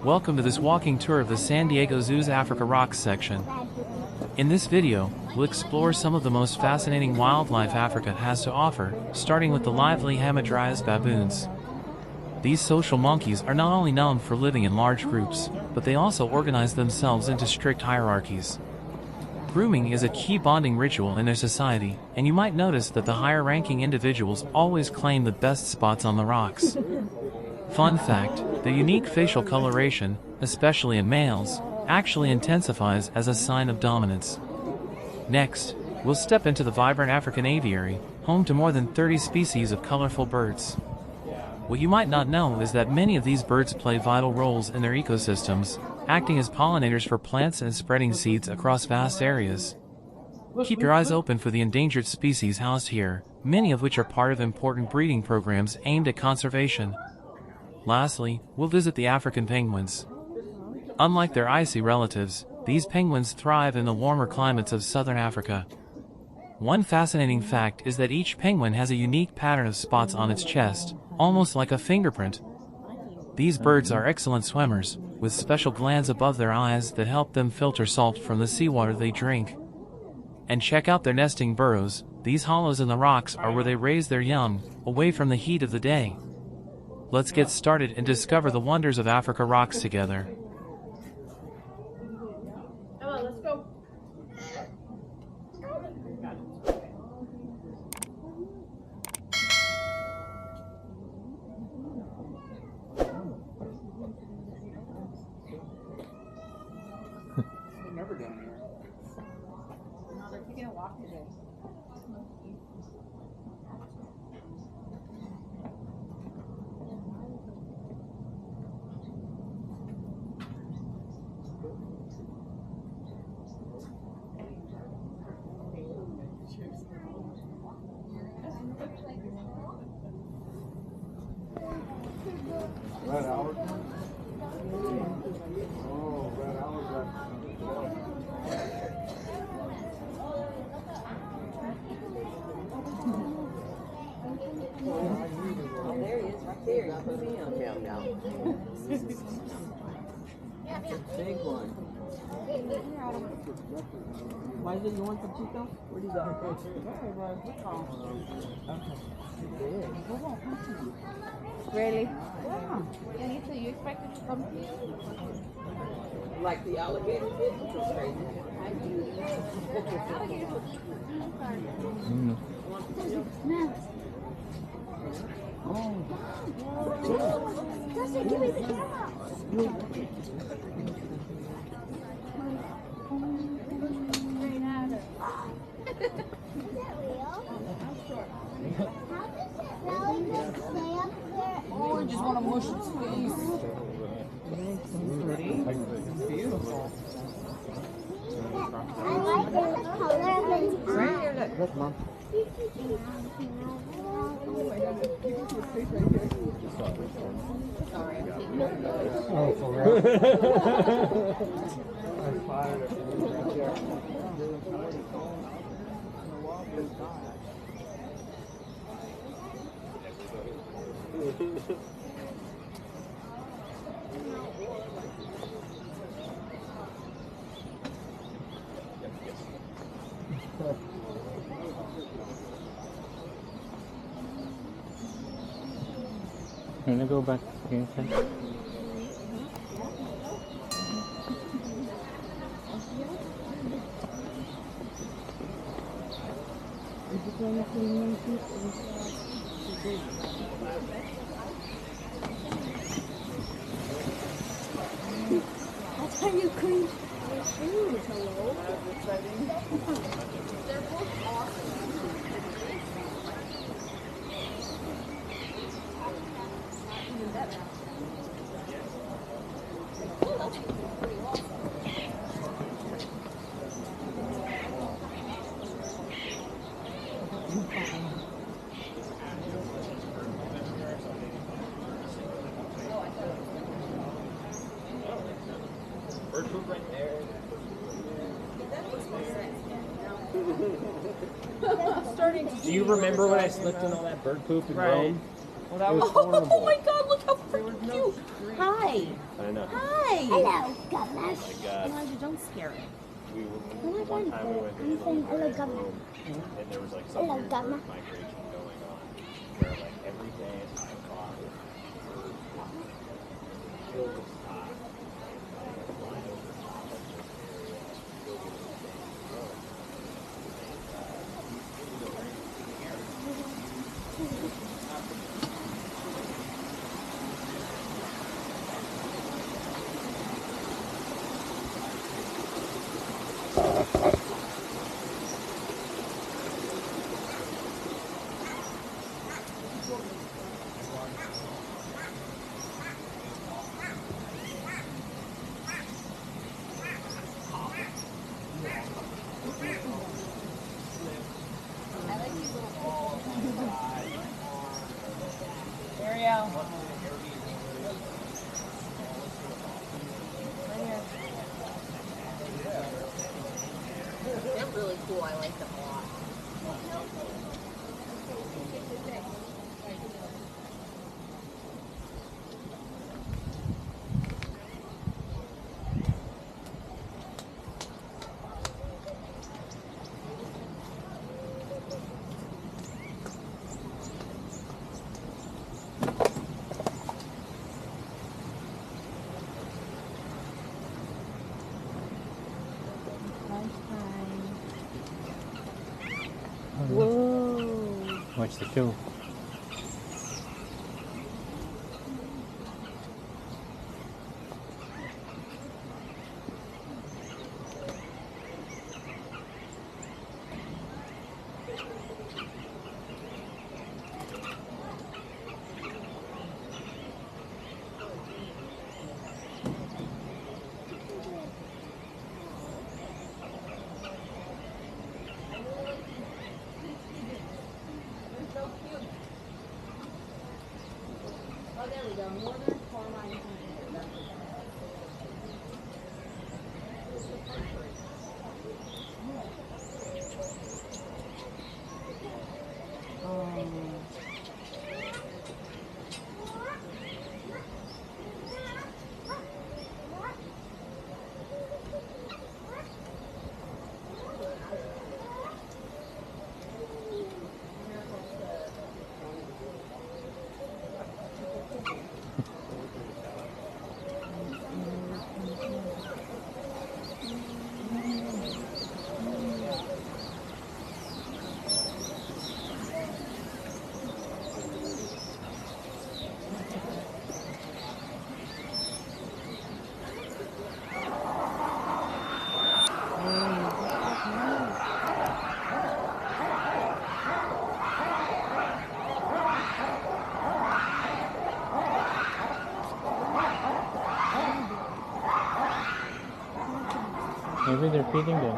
Welcome to this walking tour of the San Diego Zoo's Africa Rocks section. In this video, we'll explore some of the most fascinating wildlife Africa has to offer, starting with the lively Hamadryas baboons. These social monkeys are not only known for living in large groups, but they also organize themselves into strict hierarchies. Grooming is a key bonding ritual in their society, and you might notice that the higher-ranking individuals always claim the best spots on the rocks. Fun fact, the unique facial coloration, especially in males, actually intensifies as a sign of dominance. Next, we'll step into the vibrant African aviary, home to more than 30 species of colorful birds. What you might not know is that many of these birds play vital roles in their ecosystems, acting as pollinators for plants and spreading seeds across vast areas. Keep your eyes open for the endangered species housed here, many of which are part of important breeding programs aimed at conservation. Lastly, we'll visit the African penguins. Unlike their icy relatives, these penguins thrive in the warmer climates of southern Africa. One fascinating fact is that each penguin has a unique pattern of spots on its chest, almost like a fingerprint. These birds are excellent swimmers, with special glands above their eyes that help them filter salt from the seawater they drink. And check out their nesting burrows. These hollows in the rocks are where they raise their young, away from the heat of the day. Let's get started and discover the wonders of Africa Rocks together. Come on, let's go. We've never done here. No, they're taking a walk today. Red hour? Oh, red hour. Oh, there he is, right there. You put him down. Big one. Why is it you want some Chico? Where do you go? Really? Yeah. Anita, you expected to come to you? Like the alligator did? Which was crazy. Justin, give me the camera. Oh, I just want to mush its face. Beautiful. I like the color. Right here, look. Look, Mom. Sorry, I'm taking Oh, for real? I'm gonna go back again. That's how you clean your shoes. Hello. They're both awesome. Do you remember when I slipped in all that bird poop in Rome? Well, that was Oh horrible. my God! Look how freaking cute. Hi. I know. Hi. Hello, governor. My God. Elijah, don't scare it. One time we went to I'm saying hello, Italy, governor. and there was like some Hello, weird governor. bird migration going on, where like every day at 5 o'clock, birds would kill the stock, and fly over the top of this area, go to the same road. Ariel. They're really cool. I like them a lot. Whoa. Watch the show. Maybe they're feeding them.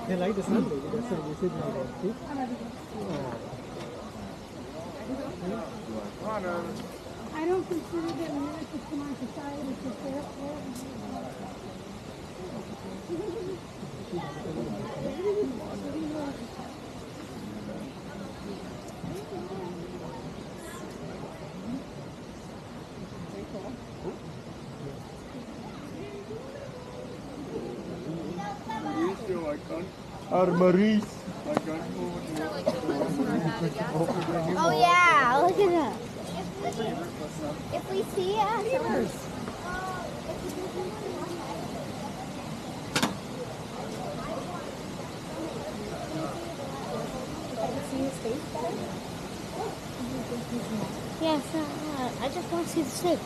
They like the sun, that's why they sit like that. See? I don't consider that America to my society to fair. Very cool. Hamadryas. Oh yeah, look at that. If we see it, yes, I just want to see the snake.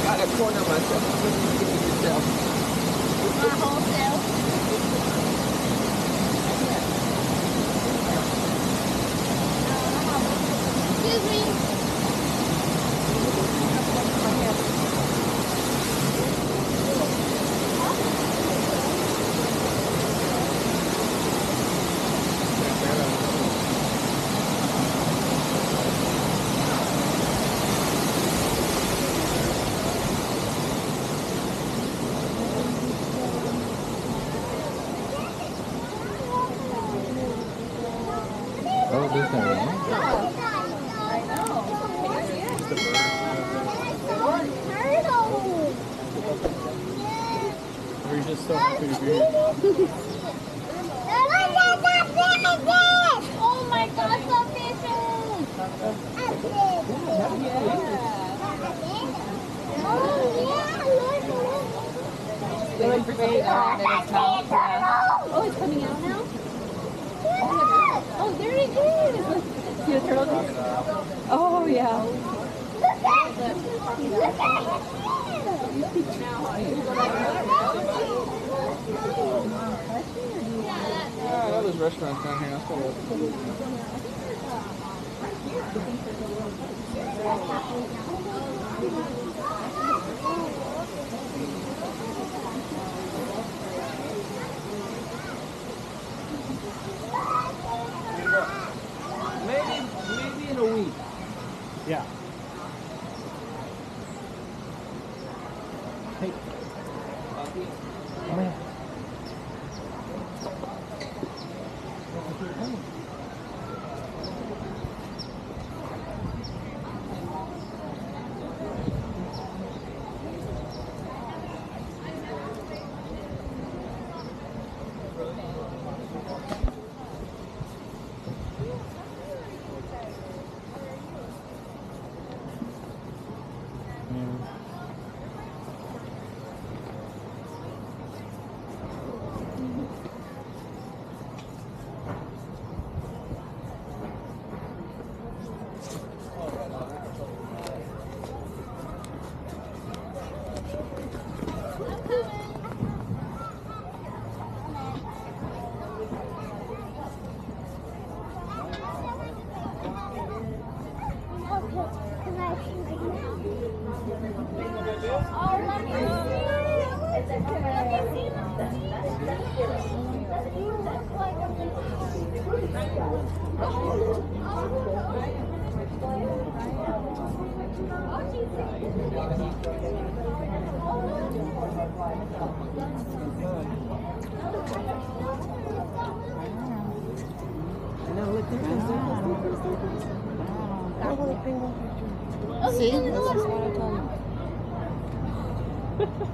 I got a corner myself. My whole self. Excuse me. Oh, this guy, right? Or you just so happy to be here? Oh my gosh, the fishes! They look great that it's out. Yeah. Oh, it's coming out now? Oh, there it is! See the turtle? Oh, yeah. Look at it! Look I know there's restaurants down here. That's what Maybe in a week. Yeah. Hey. Come here. See? This is what I told you.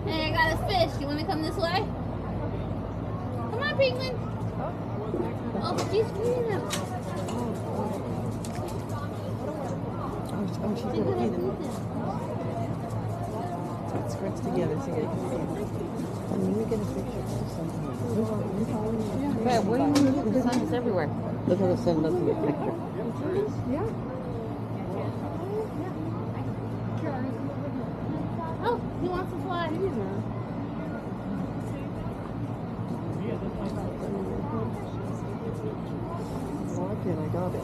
Hey, I got a fish. You want me to come this way? Come on, penguin. Oh, she's feeding him. Oh, she's gonna feed them. It squirts together so you can see them. And then we get a picture of something. But what do you mean? The sun is everywhere. Look how the sun doesn't get a picture. Oh, he wants to fly. Well, I did. I got it.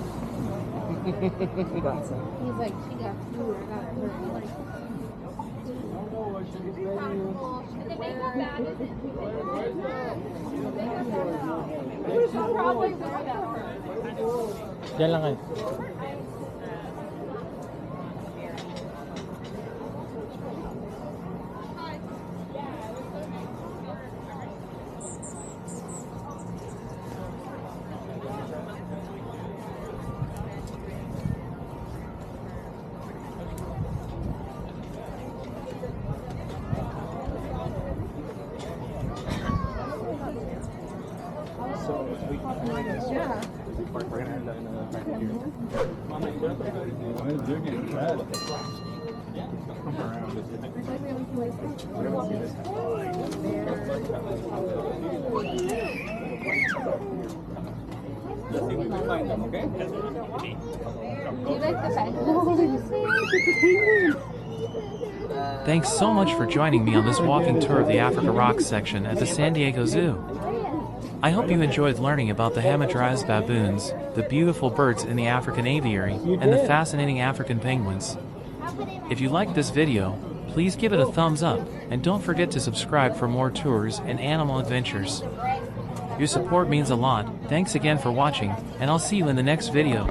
You got some. He's like, she got food. I got her. Diyan lang kayo. Thanks so much for joining me on this walking tour of the Africa Rocks section at the San Diego Zoo. I hope you enjoyed learning about the Hamadryas baboons, the beautiful birds in the African aviary, and the fascinating African penguins. If you liked this video, please give it a thumbs up, and don't forget to subscribe for more tours and animal adventures. Your support means a lot. Thanks again for watching, and I'll see you in the next video.